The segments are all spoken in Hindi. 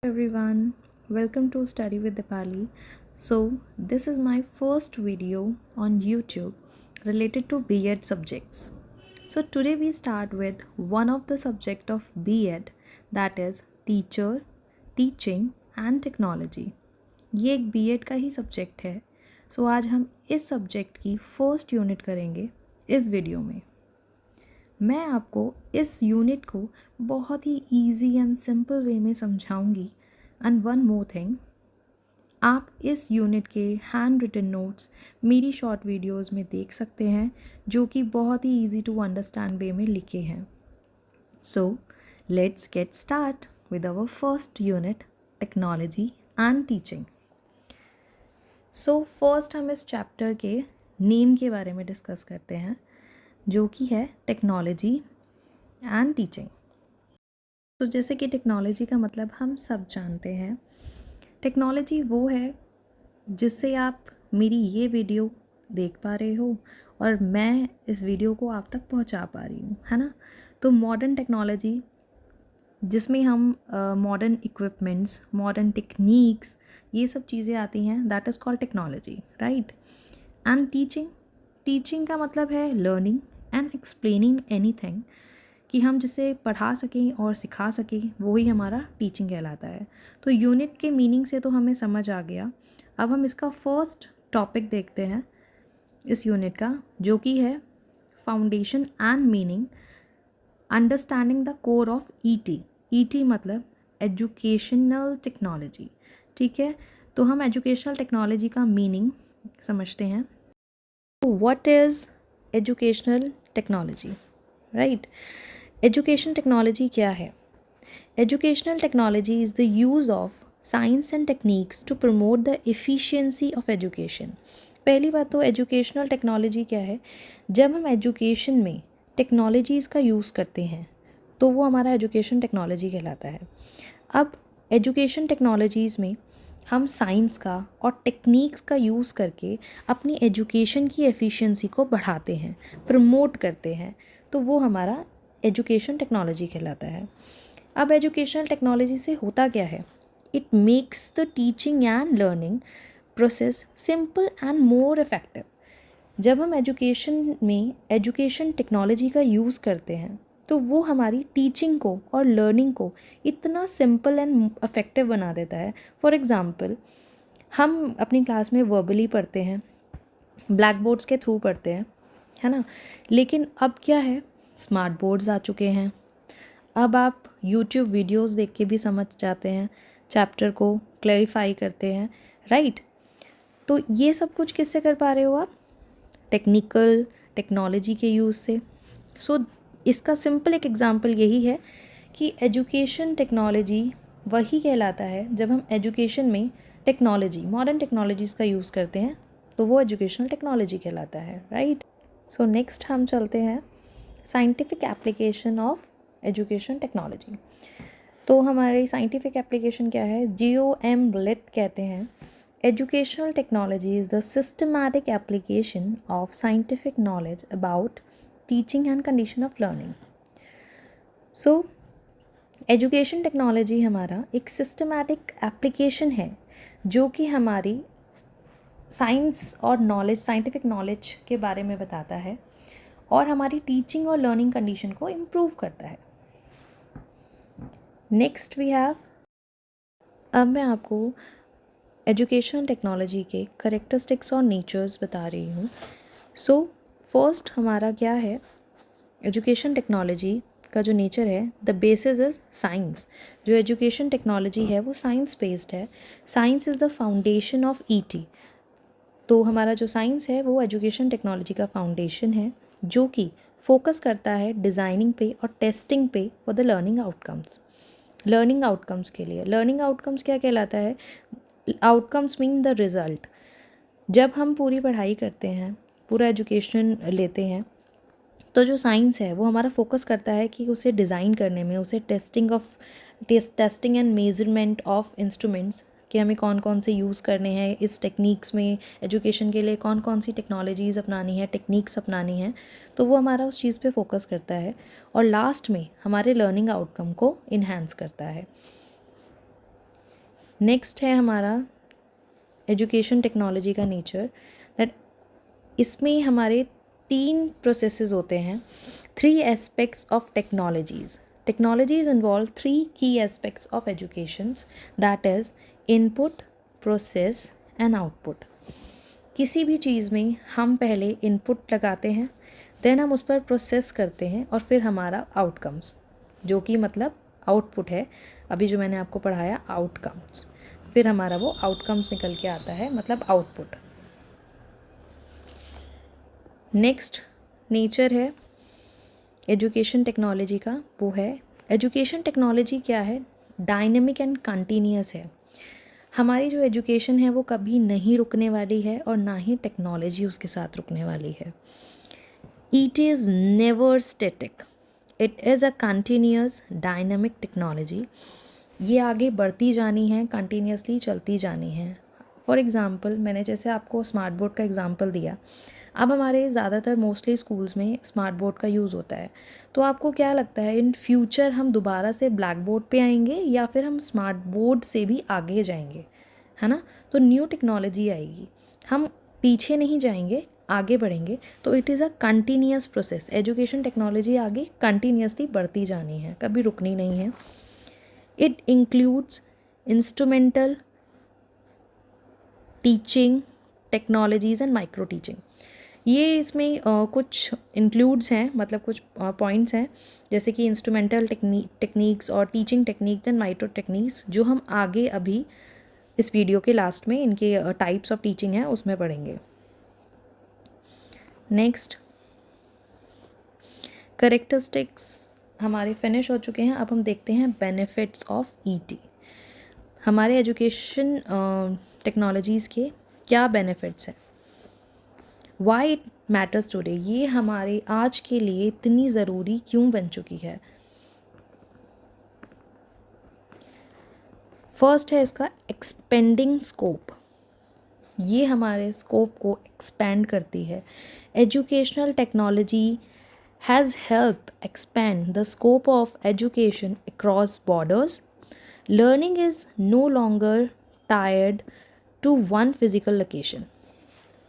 Everyone, welcome to Study with Dipali. So, this is my first video on YouTube related to B.Ed subjects. So, today we start with one of the subject of B.Ed, that is teacher, teaching and technology. ये एक B.Ed का ही सब्जेक्ट है. सो आज हम इस सब्जेक्ट की फर्स्ट यूनिट करेंगे इस वीडियो में. मैं आपको इस यूनिट को बहुत ही ईजी एंड सिंपल वे में समझाऊंगी. एंड वन मोर थिंग, आप इस यूनिट के हैंड रिटन नोट्स मेरी शॉर्ट वीडियोस में देख सकते हैं जो कि बहुत ही ईजी टू अंडरस्टैंड वे में लिखे हैं. So let's get start with our first unit, technology and teaching. So first हम इस चैप्टर के नेम के बारे में डिस्कस करते हैं जो कि है टेक्नोलॉजी एंड टीचिंग. तो जैसे कि टेक्नोलॉजी का मतलब हम सब जानते हैं. टेक्नोलॉजी वो है जिससे आप मेरी ये वीडियो देख पा रहे हो और मैं इस वीडियो को आप तक पहुंचा पा रही हूँ, है ना. तो मॉडर्न टेक्नोलॉजी जिसमें हम मॉडर्न इक्विपमेंट्स, मॉडर्न टेक्निक्स, ये सब चीज़ें आती हैं, that is called technology, right. And teaching का मतलब है लर्निंग एंड एक्सप्लेनिंग एनीथिंग, कि हम जिसे पढ़ा सकें और सिखा सकें, वही हमारा टीचिंग कहलाता है. तो यूनिट के मीनिंग से तो हमें समझ आ गया. अब हम इसका फर्स्ट टॉपिक देखते हैं इस यूनिट का, जो कि है foundation and meaning, understanding the core of ET मतलब एजुकेशनल टेक्नोलॉजी. ठीक है, तो हम एजुकेशनल टेक्नोलॉजी का मीनिंग समझते हैं. तो what is educational technology, right. Education technology क्या है? Educational technology is the use of science and techniques to promote the efficiency of education. पहली बात तो एजुकेशनल टेक्नोलॉजी क्या है? जब हम एजुकेशन में टेक्नोलॉजीज़ का यूज़ करते हैं तो वो हमारा एजुकेशन टेक्नोलॉजी कहलाता है. अब एजुकेशन टेक्नोलॉजीज़ में हम साइंस का और टेक्निक्स का यूज़ करके अपनी एजुकेशन की एफिशिएंसी को बढ़ाते हैं, प्रमोट करते हैं, तो वो हमारा एजुकेशन टेक्नोलॉजी कहलाता है. अब एजुकेशनल टेक्नोलॉजी से होता क्या है? It makes the teaching and learning process simple and more effective. जब हम एजुकेशन में एजुकेशन टेक्नोलॉजी का यूज़ करते हैं तो वो हमारी टीचिंग को और लर्निंग को इतना सिंपल एंड इफेक्टिव बना देता है. फॉर एग्ज़ाम्पल, हम अपनी क्लास में वर्बली पढ़ते हैं, ब्लैक बोर्ड्स के थ्रू पढ़ते हैं, है ना. लेकिन अब क्या है, स्मार्ट बोर्ड्स आ चुके हैं. अब आप यूट्यूब वीडियोस देख के भी समझ जाते हैं, चैप्टर को क्लैरिफाई करते हैं, राइट. तो ये सब कुछ किससे कर पा रहे हो आप? टेक्नोलॉजी के यूज़ से. सो इसका सिंपल एक एग्जांपल यही है कि एजुकेशन टेक्नोलॉजी वही कहलाता है जब हम एजुकेशन में टेक्नोलॉजी, मॉडर्न टेक्नोलॉजीज़ का यूज़ करते हैं, तो वो एजुकेशनल टेक्नोलॉजी कहलाता है, राइट. सो नेक्स्ट हम चलते हैं scientific application of education technology. तो हमारी साइंटिफिक एप्लीकेशन क्या है? GOM लिट कहते हैं. Educational technology is the systematic application of scientific knowledge about teaching and condition of learning. So education technology हमारा एक सिस्टमैटिक एप्लीकेशन है जो कि हमारी साइंस और नॉलेज, साइंटिफिक नॉलेज के बारे में बताता है और हमारी टीचिंग और लर्निंग कंडीशन को इम्प्रूव करता है. नेक्स्ट वी हैव, अब मैं आपको एजुकेशनल टेक्नोलॉजी के करेक्टरिस्टिक्स और नेचर्स बता रही हूँ. सो फर्स्ट हमारा क्या है, एजुकेशन टेक्नोलॉजी का जो नेचर है, द बेसिस इज़ साइंस. जो एजुकेशन टेक्नोलॉजी है वो साइंस बेस्ड है. Science is the foundation of ET. तो हमारा जो साइंस है वो एजुकेशन टेक्नोलॉजी का फाउंडेशन है, जो कि फोकस करता है डिज़ाइनिंग पे और टेस्टिंग पे for the learning outcomes. Learning outcomes के लिए, लर्निंग आउटकम्स क्या कहलाता है? Outcomes mean the result. जब हम पूरी पढ़ाई करते हैं, पूरा एजुकेशन लेते हैं, तो जो साइंस है वो हमारा फोकस करता है कि उसे डिज़ाइन करने में, उसे testing and measurement of instruments, कि हमें कौन कौन से यूज़ करने हैं इस टेक्निक्स में, एजुकेशन के लिए कौन कौन सी टेक्नोलॉजीज़ अपनानी है, टेक्निक्स अपनानी है, तो वो हमारा उस चीज़ पे फोकस करता है और लास्ट में हमारे लर्निंग आउटकम को इन्हांस करता है. नेक्स्ट है हमारा एजुकेशन टेक्नोलॉजी का नेचर, दैट इसमें हमारे 3 प्रोसेसेस होते हैं, 3 aspects of technologies. Technologies involve 3 key aspects of educations, that is input, process and output. किसी भी चीज़ में हम पहले इनपुट लगाते हैं, देन हम उस पर प्रोसेस करते हैं और फिर हमारा आउटकम्स, जो कि मतलब आउटपुट है, अभी जो मैंने आपको पढ़ाया आउटकम्स, फिर हमारा वो आउटकम्स निकल के आता है, मतलब आउटपुट. नेक्स्ट नेचर है एजुकेशन टेक्नोलॉजी का, वो है एजुकेशन टेक्नोलॉजी क्या है, डायनेमिक एंड कंटिन्यूअस है. हमारी जो एजुकेशन है वो कभी नहीं रुकने वाली है और ना ही टेक्नोलॉजी उसके साथ रुकने वाली है. It is never static, it is a continuous dynamic technology. ये आगे बढ़ती जानी है, कंटिन्यूसली चलती जानी है. फॉर एग्ज़ाम्पल, मैंने जैसे आपको स्मार्ट बोर्ड का एग्ज़ाम्पल दिया, अब हमारे ज़्यादातर मोस्टली स्कूल्स में स्मार्ट बोर्ड का यूज़ होता है. तो आपको क्या लगता है इन फ्यूचर हम दोबारा से ब्लैक बोर्ड पे आएंगे या फिर हम स्मार्ट बोर्ड से भी आगे जाएंगे, है ना? तो न्यू टेक्नोलॉजी आएगी, हम पीछे नहीं जाएंगे, आगे बढ़ेंगे. तो it is a continuous process. Education technology आगे कंटिन्यूसली बढ़ती जानी है, कभी रुकनी नहीं है. It includes instrumental teaching technologies and micro teaching. ये इसमें कुछ इंक्लूड्स हैं, मतलब कुछ पॉइंट्स हैं, जैसे कि इंस्ट्रूमेंटल टेक्निक्स और teaching techniques and micro techniques, जो हम आगे अभी इस वीडियो के लास्ट में इनके टाइप्स ऑफ टीचिंग है उसमें पढ़ेंगे. नेक्स्ट कैरेक्टरिस्टिक्स हमारे फिनिश हो चुके हैं. अब हम देखते हैं बेनिफिट्स ऑफ ईटी. हमारे एजुकेशन टेक्नोलॉजीज़ के क्या बेनिफिट्स हैं, वाई इट मैटर्स टुडे, ये हमारे आज के लिए इतनी ज़रूरी क्यों बन चुकी है. फर्स्ट है इसका एक्सपेंडिंग स्कोप. ये हमारे स्कोप को एक्सपेंड करती है. Educational technology has help expand the scope of education across borders. Learning is no longer tired to one physical location.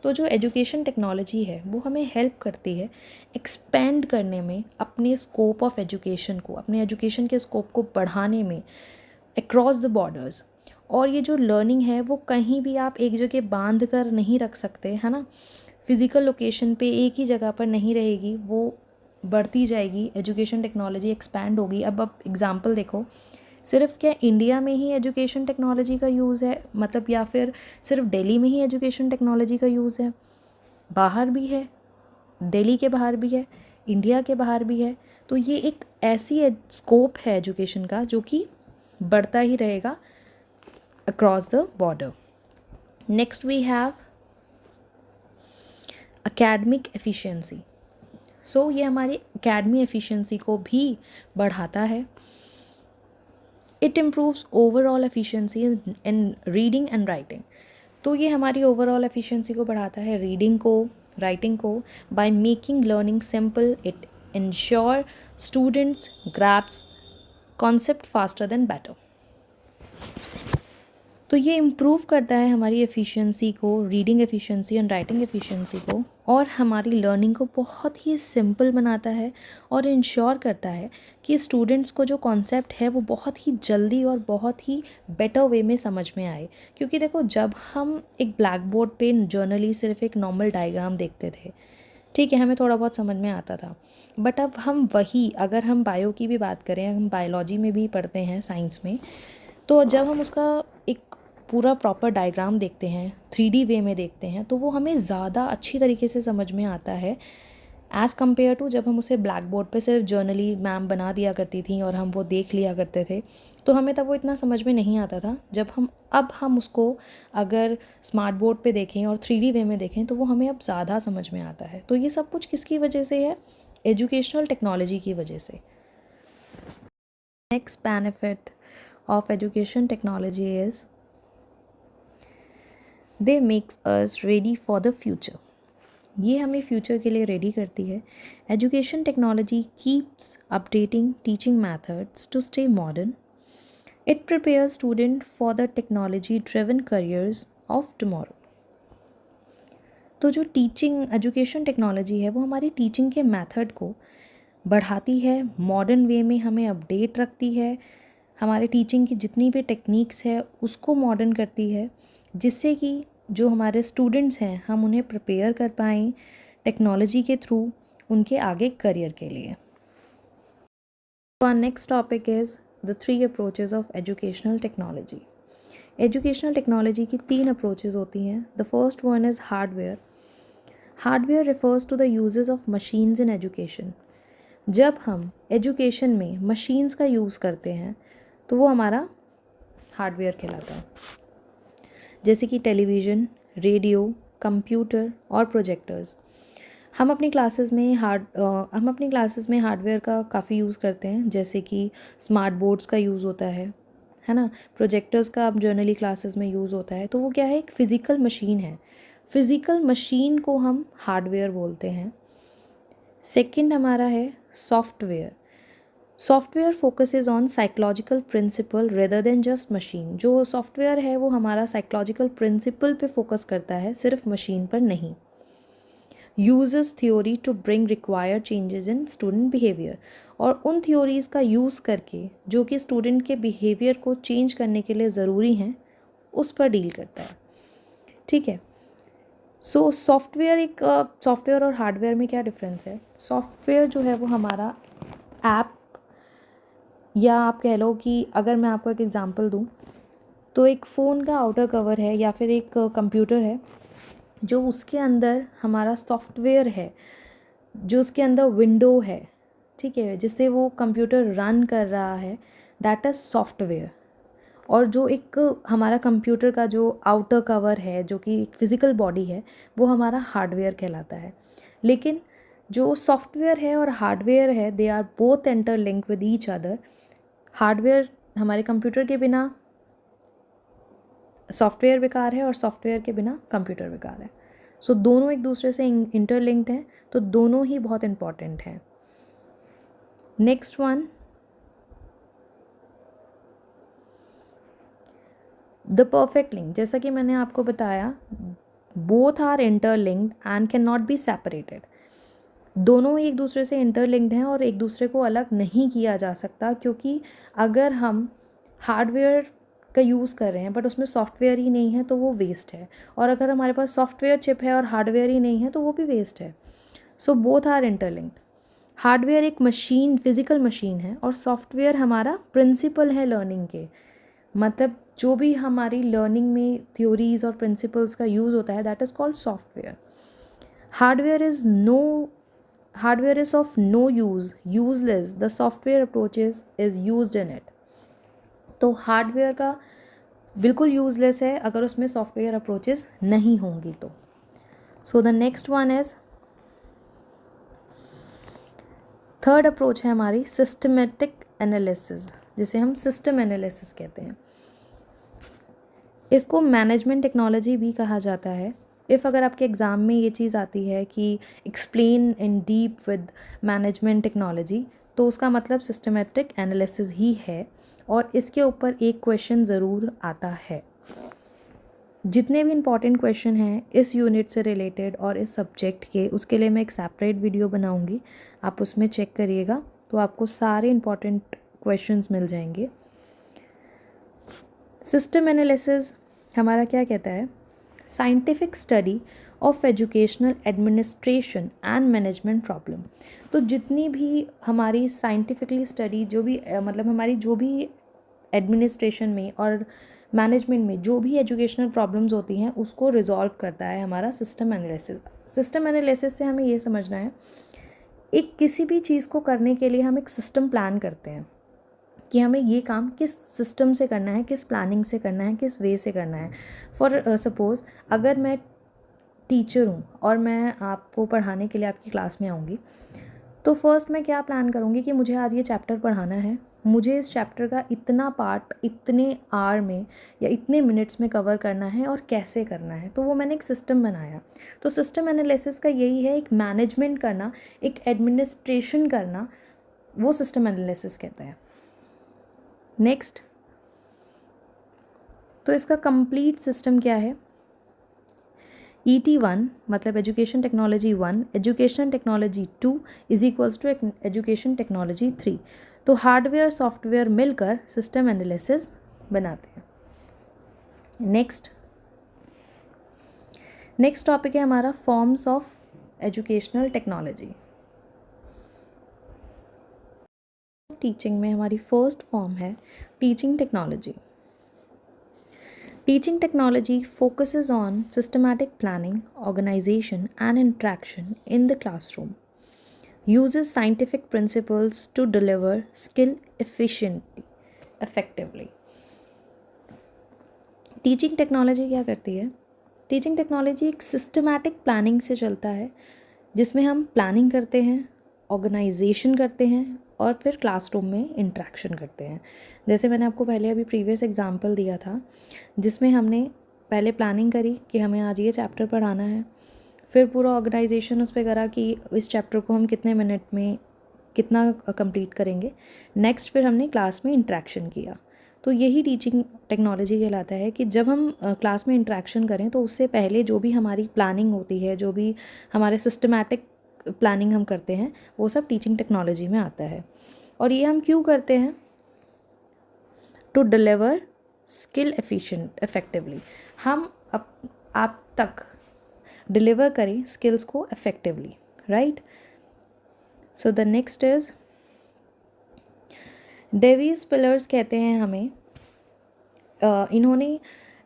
तो जो एजुकेशन टेक्नोलॉजी है वो हमें हेल्प करती है एक्सपेंड करने में, अपने स्कोप ऑफ एजुकेशन को, अपने एजुकेशन के स्कोप को बढ़ाने में अक्रॉस द बॉर्डर्स. और ये जो लर्निंग है वो कहीं भी आप एक जगह बांध कर नहीं रख सकते, है ना? फिज़िकल लोकेशन पे एक ही जगह पर नहीं रहेगी, वो बढ़ती जाएगी. एजुकेशन टेक्नोलॉजी एक्सपैंड होगी. अब आप एग्ज़ाम्पल देखो, सिर्फ क्या इंडिया में ही एजुकेशन टेक्नोलॉजी का यूज़ है, मतलब या फिर सिर्फ दिल्ली में ही एजुकेशन टेक्नोलॉजी का यूज़ है? बाहर भी है, दिल्ली के बाहर भी है, इंडिया के बाहर भी है. तो ये एक ऐसी स्कोप है एजुकेशन का जो कि बढ़ता ही रहेगा across the border. Next we have academic efficiency. So ये हमारी एकेडमी एफिशिएंसी को भी बढ़ाता है. It improves overall efficiency in reading and writing. तो ये हमारी ओवरऑल एफिशिएंसी को बढ़ाता है, रीडिंग को, राइटिंग को. By making learning simple it insure students grasps concept faster than better. तो ये इम्प्रूव करता है हमारी एफिशिएंसी को, reading efficiency and writing efficiency को, और हमारी लर्निंग को बहुत ही सिंपल बनाता है और इंश्योर करता है कि स्टूडेंट्स को जो कॉन्सेप्ट है वो बहुत ही जल्दी और बहुत ही बेटर वे में समझ में आए. क्योंकि देखो, जब हम एक ब्लैक बोर्ड पे जर्नली सिर्फ एक नॉर्मल डायग्राम देखते थे, ठीक है, हमें थोड़ा बहुत समझ में आता था. बट अब हम वही, अगर हम बायो की भी बात करें, हम बायोलॉजी में भी पढ़ते हैं, साइंस में, तो जब हम उसका एक पूरा प्रॉपर डायग्राम देखते हैं, 3D वे में देखते हैं, तो वो हमें ज़्यादा अच्छी तरीके से समझ में आता है एज़ कम्पेयर टू जब हम उसे ब्लैक बोर्ड पे सिर्फ जर्नली मैम बना दिया करती थी और हम वो देख लिया करते थे. तो हमें तब वो इतना समझ में नहीं आता था. जब हम उसको अगर स्मार्ट बोर्ड पे देखें और 3D वे में देखें तो वो हमें अब ज़्यादा समझ में आता है. तो ये सब कुछ किसकी वजह से है? एजुकेशनल टेक्नोलॉजी की वजह से. Next benefit of education technology is they makes us ready for the future. ये हमें फ्यूचर के लिए रेडी करती है. Education technology keeps updating teaching methods to stay modern. It prepares student for the technology driven careers of tomorrow. तो जो टीचिंग एजुकेशन टेक्नोलॉजी है वो हमारी टीचिंग के मेथड को बढ़ाती है, मॉडर्न वे में हमें अपडेट रखती है, हमारे टीचिंग की जितनी भी टेक्निक्स है उसको मॉडर्न करती है, जिससे कि जो हमारे स्टूडेंट्स हैं हम उन्हें प्रिपेयर कर पाएँ टेक्नोलॉजी के थ्रू उनके आगे करियर के लिए. So our next topic is the 3 approaches of educational technology. Educational technology की 3 अप्रोचेज़ होती हैं. The first one is hardware. Hardware refers to the uses of machines in education. जब हम एजुकेशन में मशीन्स का यूज़ करते हैं तो वो हमारा हार्डवेयर कहलाता है, जैसे कि टेलीविज़न, रेडियो, कंप्यूटर और प्रोजेक्टर्स. हम अपनी क्लासेस में हार्डवेयर का काफ़ी यूज़ करते हैं, जैसे कि स्मार्ट बोर्ड्स का यूज़ होता है ना. प्रोजेक्टर्स का अब जनरली क्लासेस में यूज़ होता है. तो वो क्या है, एक फ़िज़िकल मशीन है. फ़िज़िकल मशीन को हम हार्डवेयर बोलते हैं. सेकंड हमारा है software. Software focuses on psychological principle rather than just machine. जो सॉफ्टवेयर है वो हमारा साइकोलॉजिकल प्रिंसिपल पे फोकस करता है, सिर्फ मशीन पर नहीं. Uses theory to bring required changes in student behaviour. और उन थ्योरीज़ का यूज़ करके जो कि स्टूडेंट के बिहेवियर को चेंज करने के लिए ज़रूरी हैं उस पर डील करता है. ठीक है. सो सॉफ्टवेयर और हार्डवेयर में क्या डिफरेंस है. सॉफ्टवेयर जो है वो हमारा ऐप, या आप कह लो कि अगर मैं आपको एक एग्ज़ाम्पल दूँ तो एक फ़ोन का आउटर कवर है या फिर एक कंप्यूटर है, जो उसके अंदर हमारा सॉफ्टवेयर है, जो उसके अंदर विंडो है, ठीक है, जिससे वो कंप्यूटर रन कर रहा है, दैट इज़ सॉफ्टवेयर. और जो एक हमारा कंप्यूटर का जो आउटर कवर है, जो कि एक फ़िज़िकल बॉडी है, वो हमारा हार्डवेयर कहलाता है. लेकिन जो सॉफ्टवेयर है और हार्डवेयर है, they are both interlink with each other. Hardware हमारे कंप्यूटर के बिना सॉफ्टवेयर बेकार है और सॉफ्टवेयर के बिना कंप्यूटर बेकार है. सो दोनों एक दूसरे से इंटरलिंक्ड हैं, तो दोनों ही बहुत इम्पॉर्टेंट हैं. Next one, the perfect link. जैसा कि मैंने आपको बताया, both are interlinked and can not be separated. दोनों ही एक दूसरे से इंटरलिंक्ड हैं और एक दूसरे को अलग नहीं किया जा सकता, क्योंकि अगर हम हार्डवेयर का यूज़ कर रहे हैं बट उसमें सॉफ्टवेयर ही नहीं है तो वो वेस्ट है, और अगर हमारे पास सॉफ्टवेयर चिप है और हार्डवेयर ही नहीं है तो वो भी वेस्ट है. So both are interlinked. Hardware एक मशीन, फिज़िकल मशीन है, और सॉफ्टवेयर हमारा प्रिंसिपल है लर्निंग के. मतलब जो भी हमारी लर्निंग में थ्योरीज़ और प्रिंसिपल्स का यूज़ होता है, that is called software. Hardware is of no use, useless. The software approaches is used in it. तो हार्डवेयर का बिल्कुल यूज़लेस है अगर उसमें सॉफ्टवेयर अप्रोचेस नहीं होंगी तो. सो the next one is, third approach है हमारी सिस्टमेटिक एनालिसिस, जिसे हम सिस्टम एनालिसिस कहते हैं. इसको मैनेजमेंट टेक्नोलॉजी भी कहा जाता है. अगर आपके एग्ज़ाम में ये चीज़ आती है कि explain in deep with management technology, तो उसका मतलब सिस्टमेटिक एनालिसिस ही है, और इसके ऊपर एक क्वेश्चन ज़रूर आता है. जितने भी इम्पॉर्टेंट क्वेश्चन हैं इस यूनिट से रिलेटेड और इस सब्जेक्ट के, उसके लिए मैं एक सेपरेट वीडियो बनाऊंगी, आप उसमें चेक करिएगा तो आपको सारे इम्पॉर्टेंट क्वेश्चंस मिल जाएंगे. सिस्टम एनालिसिस हमारा क्या कहता है, scientific study of educational administration and management problem. तो जितनी भी हमारी साइंटिफिकली स्टडी, जो भी मतलब हमारी जो भी एडमिनिस्ट्रेशन में और मैनेजमेंट में जो भी एजुकेशनल प्रॉब्लम्स होती हैं, उसको रिजॉल्व करता है हमारा सिस्टम एनालिसिस. सिस्टम एनालिसिस से हमें ये समझना है, एक किसी भी चीज़ को करने के लिए हम एक सिस्टम प्लान करते हैं कि हमें ये काम किस सिस्टम से करना है, किस प्लानिंग से करना है, किस वे से करना है. फॉर सपोज़ अगर मैं टीचर हूँ और मैं आपको पढ़ाने के लिए आपकी क्लास में आऊँगी, तो फर्स्ट मैं क्या प्लान करूँगी कि मुझे आज ये चैप्टर पढ़ाना है, मुझे इस चैप्टर का इतना पार्ट इतने आवर में या इतने मिनट्स में कवर करना है और कैसे करना है. तो वो मैंने एक सिस्टम बनाया. तो सिस्टम एनालिसिस का यही है, एक मैनेजमेंट करना, एक एडमिनिस्ट्रेशन करना, वो सिस्टम एनालिसिस कहता है. नेक्स्ट, तो इसका कंप्लीट सिस्टम क्या है? ET1 मतलब education technology 1, education technology 2 is equals to education technology 3। तो हार्डवेयर सॉफ्टवेयर मिलकर सिस्टम एनालिसिस बनाते हैं। नेक्स्ट टॉपिक है हमारा forms of educational technology. Teaching में हमारी फर्स्ट फॉर्म है teaching technology. Teaching technology focuses on systematic planning, organization, and interaction in the classroom. Uses scientific principles to deliver skill efficiently, effectively. Teaching technology क्या करती है? Teaching technology एक systematic planning से चलता है, जिसमें हम प्लानिंग करते हैं, ऑर्गेनाइजेशन करते हैं और फिर क्लासरूम में इंट्रैक्शन करते हैं। जैसे मैंने आपको पहले अभी प्रीवियस एग्जांपल दिया था, जिसमें हमने पहले प्लानिंग करी कि हमें आज ये चैप्टर पढ़ाना है, फिर पूरा ऑर्गेनाइजेशन उस पर करा कि इस चैप्टर को हम कितने मिनट में कितना कंप्लीट करेंगे। नेक्स्ट फिर हमने क्लास में इंट्रैक्शन किया। तो यही टीचिंग टेक्नोलॉजी कहलाता है कि जब हम क्लास में इंट्रैक्शन करें तो उससे पहले जो भी हमारी प्लानिंग होती है, जो भी हमारे सिस्टमैटिक प्लानिंग हम करते हैं, वो सब टीचिंग टेक्नोलॉजी में आता है। और ये हम क्यों करते हैं? To deliver skill effectively. हम आप तक डिलीवर करें स्किल्स को effectively, right? So the next is Davies pillars कहते हैं हमें। इन्होंने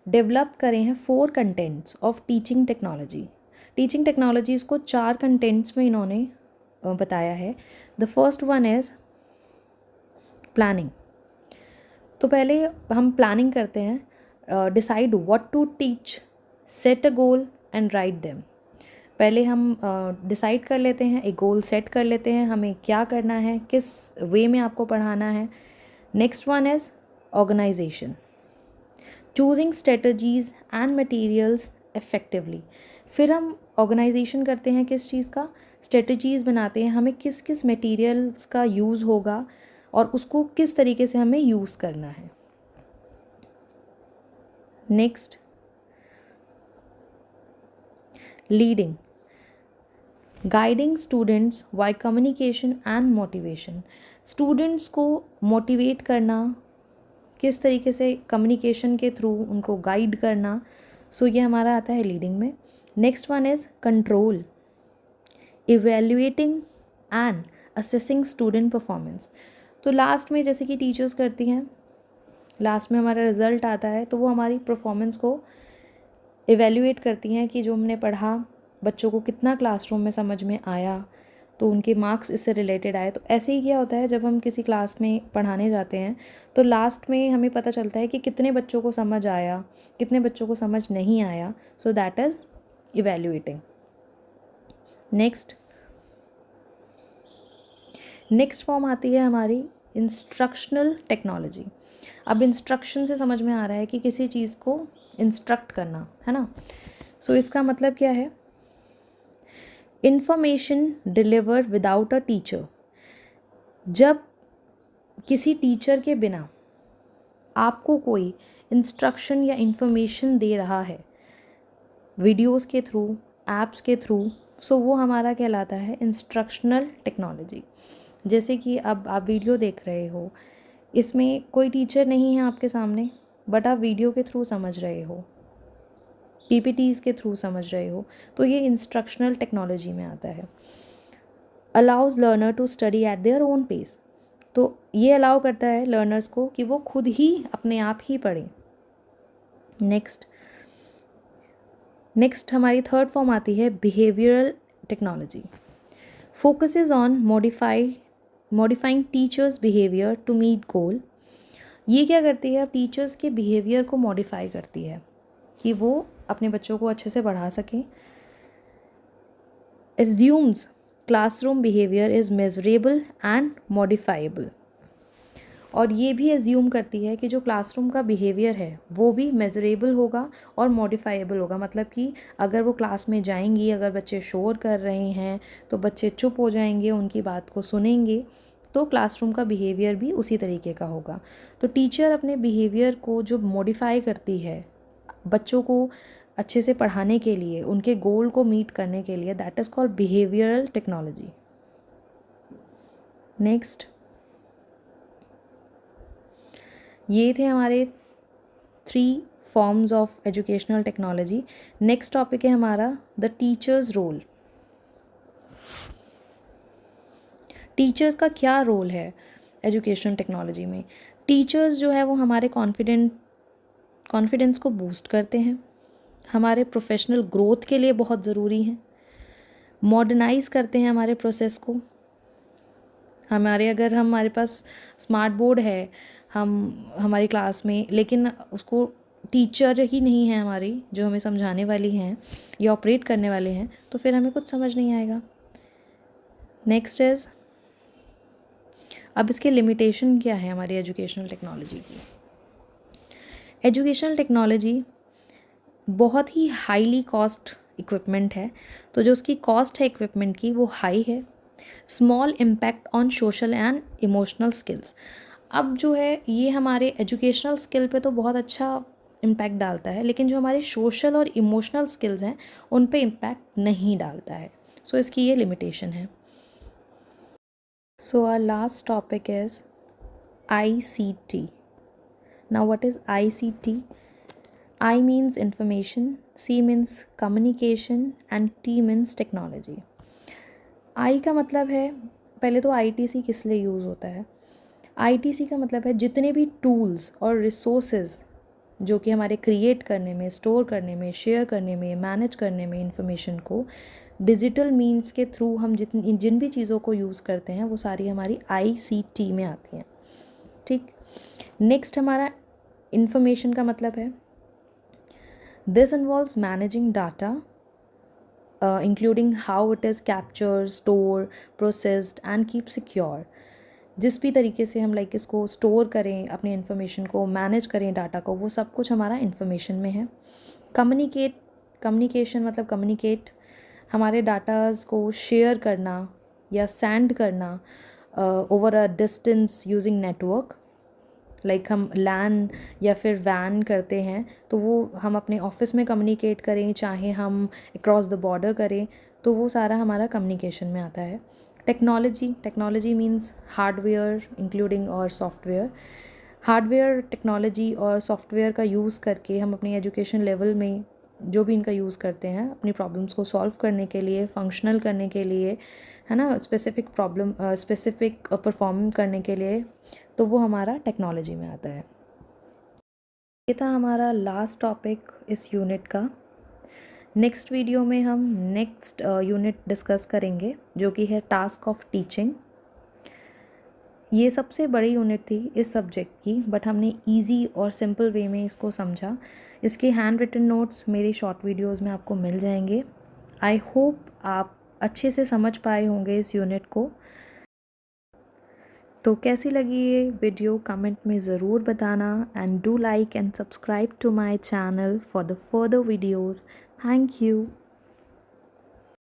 डेवलप करे हैं 4 contents of teaching technology. Teaching technologies को 4 कंटेंट्स में इन्होंने बताया है। The first one is planning. तो पहले हम प्लानिंग करते हैं, decide what to teach, set a goal and write them. पहले हम डिसाइड कर लेते हैं, एक गोल सेट कर लेते हैं, हमें क्या करना है, किस वे में आपको पढ़ाना है। Next one is organisation, choosing strategies and materials effectively. फिर हम ऑर्गेनाइजेशन करते हैं किस चीज़ का? स्ट्रेटजीज़ बनाते हैं, हमें किस किस मटेरियल्स का यूज़ होगा और उसको किस तरीके से हमें यूज़ करना है। Next, leading, guiding students via communication and motivation. Students को मोटिवेट करना, किस तरीके से कम्युनिकेशन के थ्रू उनको गाइड करना। सो ये हमारा आता है लीडिंग में। Next one is control, evaluating and assessing student performance. तो लास्ट में जैसे कि टीचर्स करती हैं, लास्ट में हमारा रिज़ल्ट आता है, तो वो हमारी परफॉर्मेंस को इवेल्युएट करती हैं कि जो हमने पढ़ा बच्चों को कितना क्लासरूम में समझ में आया, तो उनके मार्क्स इससे रिलेटेड आए। तो ऐसे ही क्या होता है, जब हम किसी क्लास में पढ़ाने जाते हैं तो लास्ट में हमें पता चलता है कि कितने बच्चों को समझ आया, कितने बच्चों को समझ नहीं आया। So that is evaluating. Next form आती है हमारी इंस्ट्रक्शनल टेक्नोलॉजी। अब इंस्ट्रक्शन से समझ में आ रहा है कि किसी चीज़ को इंस्ट्रक्ट करना, है ना? सो इसका मतलब क्या है? Information delivered without a teacher. जब किसी टीचर के बिना आपको कोई इंस्ट्रक्शन या इंफॉर्मेशन दे रहा है, वीडियोस के थ्रू, ऐप्स के थ्रू, सो वो हमारा कहलाता है इंस्ट्रक्शनल टेक्नोलॉजी। जैसे कि अब आप वीडियो देख रहे हो, इसमें कोई टीचर नहीं है आपके सामने, बट आप वीडियो के थ्रू समझ रहे हो, PPTs के थ्रू समझ रहे हो, तो ये इंस्ट्रक्शनल टेक्नोलॉजी में आता है। Allows learner to study at their own pace. तो ये अलाउ करता है लर्नर्स को कि वो खुद ही अपने आप ही पढ़ें। नेक्स्ट हमारी थर्ड फॉर्म आती है behavioural technology. Focuses on modifying teachers behaviour to meet goal. ये क्या करती है? अब टीचर्स के बिहेवियर को मॉडिफाई करती है कि वो अपने बच्चों को अच्छे से पढ़ा सकें। Assumes classroom behaviour is measurable and modifiable. और ये भी एज्यूम करती है कि जो क्लासरूम का बिहेवियर है वो भी मेजरेबल होगा और मॉडिफाइबल होगा। मतलब कि अगर वो क्लास में जाएंगी, अगर बच्चे शोर कर रहे हैं तो बच्चे चुप हो जाएंगे, उनकी बात को सुनेंगे, तो क्लासरूम का बिहेवियर भी उसी तरीके का होगा। तो टीचर अपने बिहेवियर को जो मॉडिफाई करती है बच्चों को अच्छे से पढ़ाने के लिए, उनके गोल को मीट करने के लिए, that is called behavioural technology. Next, ये थे हमारे 3 forms of educational technology. Next topic है हमारा द टीचर्स रोल। टीचर्स का क्या रोल है एजुकेशनल टेक्नोलॉजी में? टीचर्स जो है वो हमारे कॉन्फिडेंस को बूस्ट करते हैं, हमारे प्रोफेशनल ग्रोथ के लिए बहुत ज़रूरी हैं, मॉडर्नाइज करते हैं हमारे प्रोसेस को। अगर हमारे पास स्मार्ट बोर्ड है हमारी क्लास में, लेकिन उसको टीचर ही नहीं है हमारी जो हमें समझाने वाली हैं या ऑपरेट करने वाले हैं, तो फिर हमें कुछ समझ नहीं आएगा। नेक्स्ट इज़, अब इसके लिमिटेशन क्या है हमारी एजुकेशनल टेक्नोलॉजी की? एजुकेशनल टेक्नोलॉजी बहुत ही हाईली कॉस्ट इक्विपमेंट है, तो जो उसकी कॉस्ट है इक्विपमेंट की वो हाई है। Small impact on social and emotional skills. अब जो है ये हमारे एजुकेशनल स्किल पे तो बहुत अच्छा इम्पैक्ट डालता है, लेकिन जो हमारे सोशल और इमोशनल स्किल्स हैं उन पे इम्पैक्ट नहीं डालता है। सो इसकी ये लिमिटेशन है। So our last topic is ICT. Now what is ICT? I means information, C means communication and T means technology. I का मतलब है, पहले तो ITC किस लिए यूज़ होता है? ITC का मतलब है जितने भी टूल्स और रिसोर्सेज जो कि हमारे क्रिएट करने में, स्टोर करने में, शेयर करने में, मैनेज करने में इंफॉर्मेशन को डिजिटल मीन्स के थ्रू हम जिन भी चीज़ों को यूज़ करते हैं वो सारी हमारी ICT में आती हैं। ठीक। नेक्स्ट हमारा इंफॉर्मेशन का मतलब है this involves managing data including how it is capture, store, processed and keep secure. जिस भी तरीके से हम इसको स्टोर करें, अपने इन्फॉर्मेशन को मैनेज करें, डाटा को, वो सब कुछ हमारा इन्फॉर्मेशन में है। कम्युनिकेशन मतलब कम्युनिकेट, हमारे डाटाज को शेयर करना या सेंड करना over a distance using network. हम लैन या फिर वैन करते हैं तो वो हम अपने ऑफिस में कम्युनिकेट करें, चाहे हम अक्रॉस द बॉर्डर करें, तो वो सारा हमारा कम्युनिकेशन में आता है। टेक्नोलॉजी मीन्स हार्डवेयर इंक्लूडिंग और सॉफ्टवेयर। हार्डवेयर टेक्नोलॉजी और सॉफ्टवेयर का यूज़ करके हम अपनी एजुकेशन लेवल में जो भी इनका यूज़ करते हैं अपनी प्रॉब्लम्स को सॉल्व करने के लिए, फंक्शनल करने के लिए, है ना, स्पेसिफिक परफॉर्म करने के लिए, तो वो हमारा टेक्नोलॉजी में आता है। ये था हमारा लास्ट टॉपिक इस यूनिट का। नेक्स्ट वीडियो में हम नेक्स्ट यूनिट डिस्कस करेंगे जो कि है टास्क ऑफ टीचिंग। ये सबसे बड़ी यूनिट थी इस सब्जेक्ट की, बट हमने इजी और सिंपल वे में इसको समझा। इसके हैंड रिटन नोट्स मेरी शॉर्ट वीडियोस में आपको मिल जाएंगे। आई होप आप अच्छे से समझ पाए होंगे इस यूनिट को। तो कैसी लगी ये वीडियो कमेंट में ज़रूर बताना, and do like and subscribe to my channel for the further videos. Thank you.